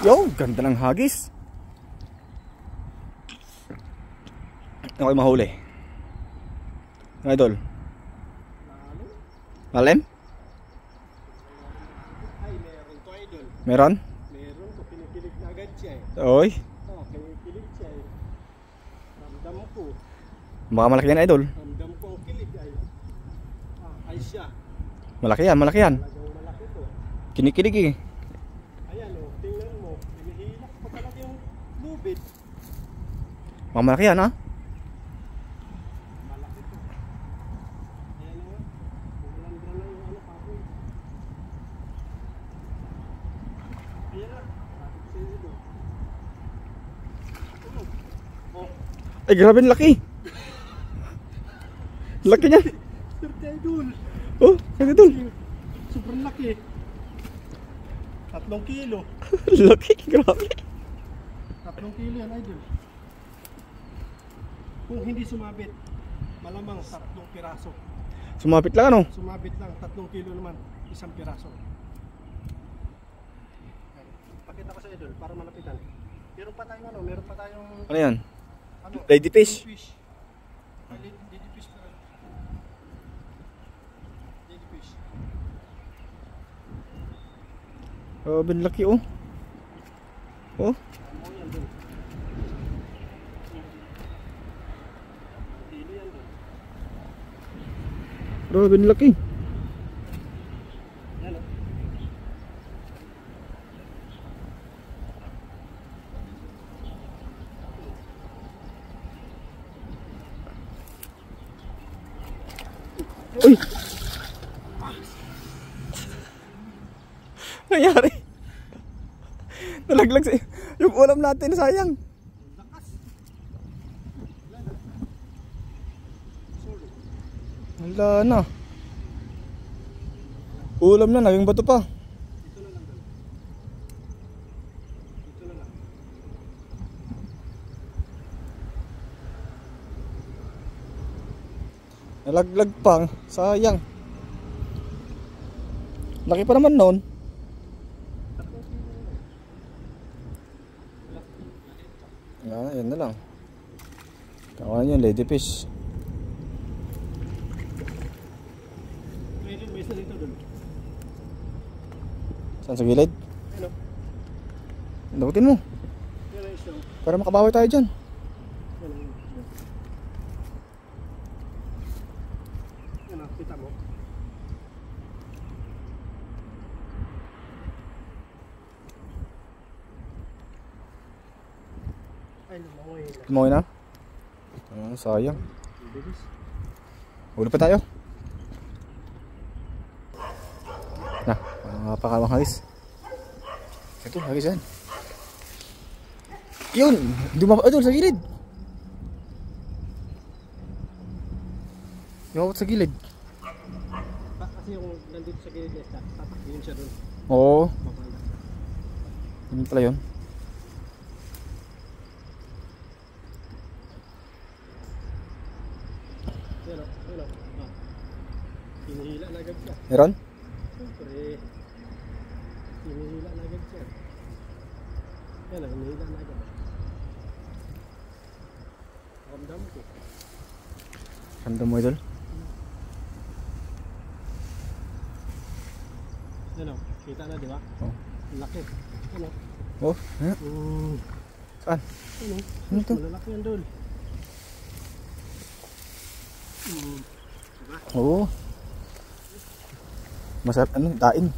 Yo, ganda ng hagis. Ako'y mahuli. Idol. Lalim? Ay, meron to idol. Meron? Meron to, kinikilig na agad siya eh. Oy. Oo, kinikilig siya eh. Ramdam ko. Baka malaki yan, idol. Ramdam ko ang kilig ay. Ay siya. Malaki yan, malaki yan. Talagang malaki to. Kinikilig eh. Ayan o, tingnan mo. Hinihilak pa talaga yung lubid. Baka malaki yan, ha? Malaki to. Ayan o. Bumalandra na yung ano papoy. Ayan na. Sige mo. Oh. Ay, grabe ang laki. Laki niya. Swerte idol. Oh, idol. Sobrang laki. 3 kilo. Laki, grabe. 3 kilo yan idol. Kung hindi sumabit, malamang 3 piraso. Sumapit lang, ano? Sumabit lang, 3 kilo naman, 1 piraso. Pakita ko sa idol para malapitan. Meron pa tayong ano, meron pa tayong Ano yan? ano, Lady fish. Lady fish pa rin. Lady fish. Grabe ang laki, oh. Oh. Amo yan dun. Kilo yan dun. Grabe ang laki. Yan o. Uy! Nangyari? Nalaglag sa... Yung ulam natin, sayang. Lakas. Sorry. Wala na. Ulam na, naging bato pa. Dito na lang dun. Dito na lang. Nalaglag pang, sayang. Laki pa naman noon. Yan na lang. Kawan yun, lady fish. May isa dito dun. Saan sa gilid? Ano? Dakutin mo. Yan ang isa. Para makabawi tayo dyan. Yan ang isa. Yan ang kita mo. Ay, lumangoy na. Tumawi na. Sayang. Bilis. Huli pa tayo. Na, mga pakalawang hagis. Ito, hagis yan. Yun! Dumapa ito sa gilid. Dumapa sa gilid. Kasi yung nandito sa gilid na tatakbihin siya dun. Oo. Babala. Yun pala yun. Yan o, yan o. Hinihila na agad siya. Meron? Siyempre, hinihila na agad siya. Yan o, hinihila na agad. Ramdam ko. Ramdam mo, idol? Yan o, kita na di ba? Oo. Laki. Ano? Oh, eh? Saan? Ano? Ano to? Malalaki yan doon. Diba? Oo. Masarap, ano, daing.